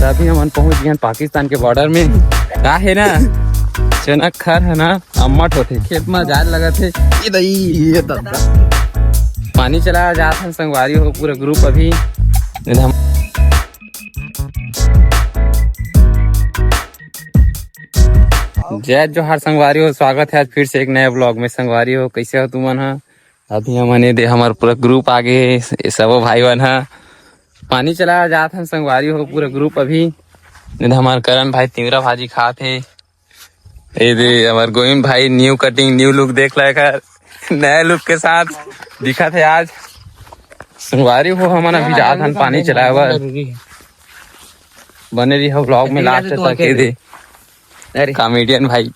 अभी हम पहुंच गए पाकिस्तान के बॉर्डर में। का है ना चनक खर है ना अम्मट होते खेत में जाल लगा थे ये पानी चलाया जाता है संगवारी हो पूरा ग्रुप अभी जय जोहार संगवारी हो। स्वागत है आज फिर से एक नए ब्लॉग में। संगवारी हो कैसे हो तुमन हा? अभी हमने दे हमारे पूरा ग्रुप आगे सब भाई बहन हा पानी चलाया जाता है संगवारी हो पूरा ग्रुप अभी हमारे करण भाई तिवरा भाजी खाते ये हमारे गोविंद भाई न्यू कटिंग न्यू लुक देख लायक नए लुक के साथ दिखा थे आज संगवारी हो। हमारा अभी जात हम पानी चलाया हुआ बने रही हो ब्लॉग में लास्ट तक दे कॉमेडियन भाई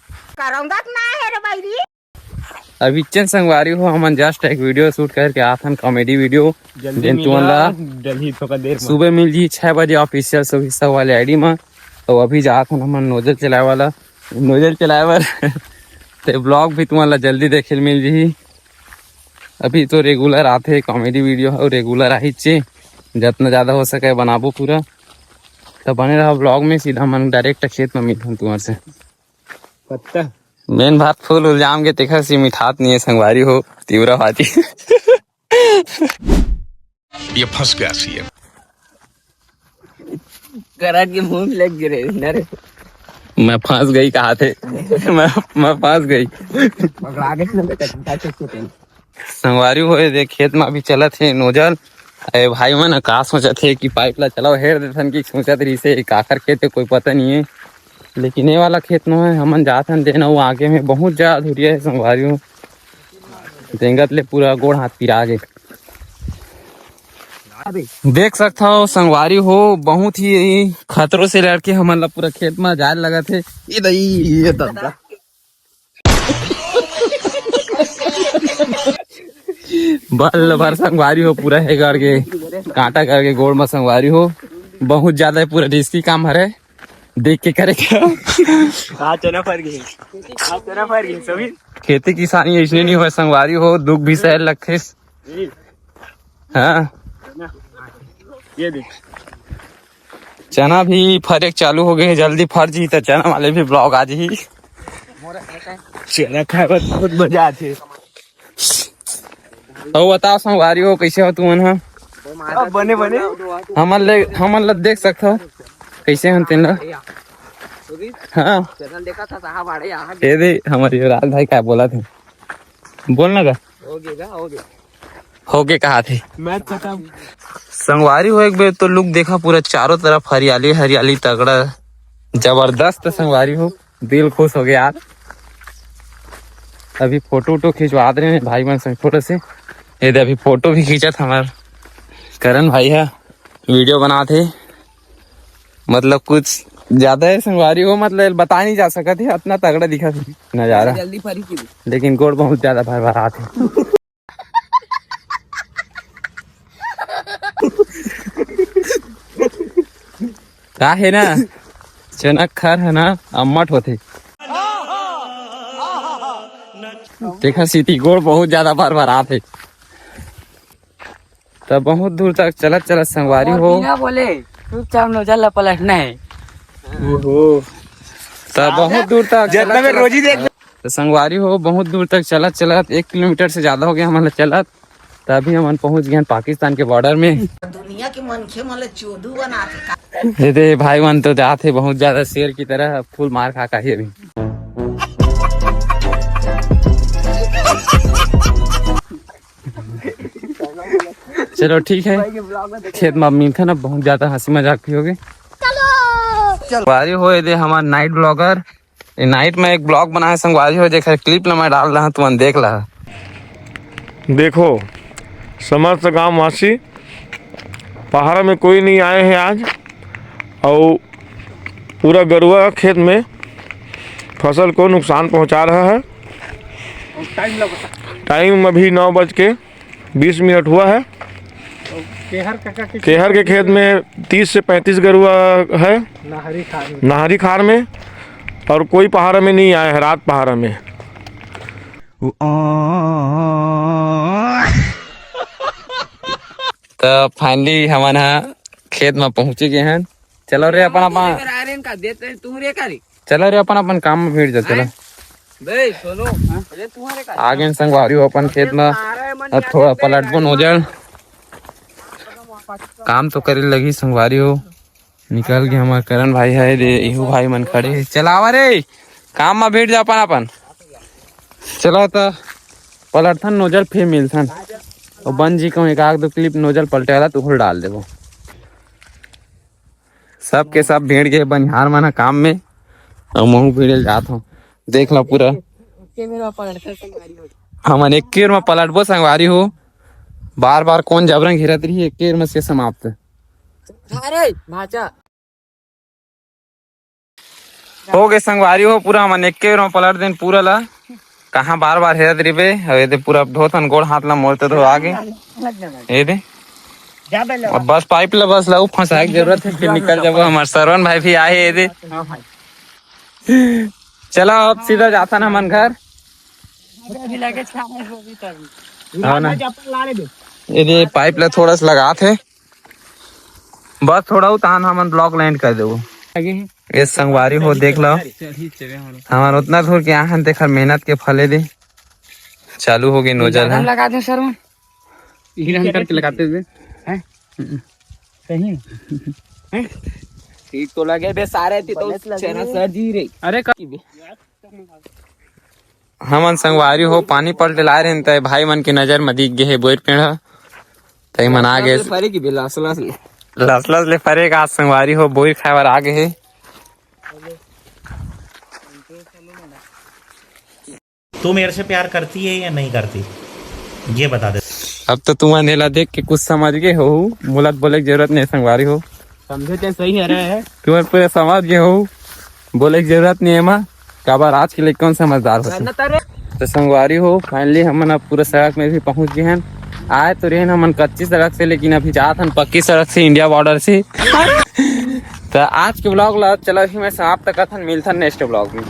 अभी चंद संगवारी हो हम जस्ट एक वीडियो शूट करके आथन कॉमेडी वीडियो सुबह मिल जी 6 बजे ऑफिशियल सब वाले आईडी में। तो अभी जात हम नोजल चलाए वाला तो ब्लॉग भी तुम्हारा जल्दी देखे मिल जी। अभी तो रेगुलर आते कॉमेडी वीडियो और रेगुलर आई चे जितना ज़्यादा हो सके बनाबो पूरा तो बने रहा ब्लॉग में। सीधा मन डायरेक्ट खेत में मिलूँ तुम्हारे से पत्ता मेन बात फुल उल्जाम के तेखा सी मिठात नहीं है संगवारी हो तीव्रा भाजी ये फंस गया सी कराट के मुंह में लग गिरे नरे मैं फंस गई कहा थे मैं फंस गई संगवारी हो देख खेत में अभी चला थे नोजल अरे भाई मन का सोचा थे कि पाइप ला चलाओ हेर देथन की सोचा रही से काकर खेत कोई पता नहीं है लेकिन ये वाला खेत में है हमन जाथन देना वो आगे में बहुत ज्यादा धुरिया है संगवारी हो देंगत ले पूरा गोड़ हाथ पिरा गए देख सकता हो संगवारी हो बहुत ही खतरों से लड़के हमन ला पूरा खेत में जाल लगा थे ये बल भर संगवारी हो पूरा है करके कांटा करके गोड़ में संगवारी हो बहुत ज्यादा पूरा रिस्की काम है देख के करे खेती किसानी ऐसे नहीं हो संगवारी हो दुख भी सहल लगे। हाँ ये देख चना भी फरेक चालू हो गए जल्दी फर जी तो चना वाले भी ब्लॉग आज ही चना खाए बहुत मजा आती तो बताओ संगवारी हो कैसे हो तुम बने हमन ल देख सकते हो कैसे हम तेन हाँ ये दे हमारे युवराज भाई क्या बोला थे बोलना का हो गए कहा थे संगवारी हो एक बार तो लुक देखा पूरा चारों तरफ हरियाली हरियाली तगड़ा जबरदस्त संगवारी हो दिल खुश हो गया यार। अभी फोटो वोटो खिंचवा रहे हैं भाई बहन संग थोड़े से ये अभी फोटो भी खींचा था हमारे करण भाई है वीडियो बनाते मतलब कुछ ज्यादा है संगवारी हो मतलब बता नहीं जा सका थे इतना तगड़ा दिखा था नजारा लेकिन गोड़ बहुत ज्यादा भर भरा थे। का है ना चनक खर है ना अम्मट होते देखा सीटी गोड़ बहुत ज्यादा भर भरा थे तब बहुत दूर तक चलत संगवारी हो बोले चुपचाप नोजल पलटना है तब बहुत दूर तक रोजी देख तो संगवारी हो बहुत दूर तक चलत 1 किलोमीटर से ज्यादा हो गया हमारा चलत तभी हम पहुंच गए पाकिस्तान के बॉर्डर में। दुनिया के मनखे मन चोदू बनाते दे भाई मन तो जाते बहुत ज्यादा शेर की तरह फुल मार खा ही अभी चलो ठीक है खेत में मिलता ना बहुत ज्यादा हंसी मजाक भी होगी। संगवारी हो दे हमारा नाइट ब्लॉगर नाइट में एक ब्लॉग बनाया संगवारी हो देखा क्लिप ला मैं डाल रहा तुम देख ला देखो समस्त गांव वासी पहाड़ में कोई नहीं आए हैं आज और पूरा गरुआ खेत में फसल को नुकसान पहुंचा रहा है। टाइम अभी 9:20 हुआ है। केहर के खेत में 30 से 35 गरुआ है नाहरी खार में और कोई पहाड़ में नहीं आया है रात पहाड़ में। तो फाइनली हमारा खेत में पहुंचे गए हैं चलो रे अपन अपन आर्यन का देते तू रे करी चलो रे अपन अपन काम में भीड़ जा चलो बे सोनू अरे तुम्हारे का आगे संगवारी हो अपन खेत में अब थोड़ा पलटबन हो जाए काम तो करे लगी संगवारी हो निकल गए हमारे करण भाई है रे इहू भाई मन खड़े है। चलावा रे काम में भीड़ जा अपन अपन चलो तो पलटथन नोजल फिर मिलथन और बन जी कहूँ एक आध दो क्लिप नोजल पलटे वाला तू डाल देबो सब के सब भीड़ गए बनिहार मन काम में और महू भीड़ जात हूँ देख लो पूरा हमन एक केर में पलटबो संगवारी हो बार बार कौन जबरन घेरत रही एक केर में से समाप्त अरे भाचा हो गए संगवारी हो पूरा हमन एक केर में पलट देन पूरा ला कहाँ बार बार हेरत रही बे अरे दे पूरा धोतन गोड़ हाथ ला मोड़ते तो आगे ये दे अब बस पाइप ला बस ला फंसाए की जरूरत है फिर निकल जाबो हमार सरवन भाई भी आए ये दे चलो अब सीधा जाता ना मन घर हाँ ना ये पाइप ला थोड़ा सा लगा थे बस थोड़ा उतान हमन ब्लॉक लैंड कर देबो ये संगवारी हो देख लो हमार उतना दूर के यहाँ देखा मेहनत के फले दे चालू हो गई नोजल है लगा दे सर करके लगाते थे सही ठीक तो लगे बे सारे थी तो चना सर जी रे अरे हमन संगवारी हो पानी पलटे लाए रहे तय भाई मन के नजर में दिख गए है बोर पेड़ तय मन आ गए फरे की बिलास लस ले फरे का आज संगवारी हो बोर खाए बार आ गए है तू मेरे से प्यार करती है या नहीं करती ये बता दे। अब तो तुम नेला देख के कुछ समझ गए हो मुलत बोले की जरूरत नहीं संगवारी हो समझे तो सही है तुम्हारे पूरे समझ गए हो बोले की जरूरत नहीं है माँ काबर आज के लिए कौन समझदार होते तो संगवारी हो फाइनली हमन अब पूरा सड़क में भी पहुंच गए हैं आए तो रहे हमन कच्ची सड़क से लेकिन अभी जात हम पक्की सड़क से इंडिया बॉर्डर से तो आज के ब्लॉग ला चलो ही मैं समाप्त करथन मिलथन नेक्स्ट ब्लॉग में।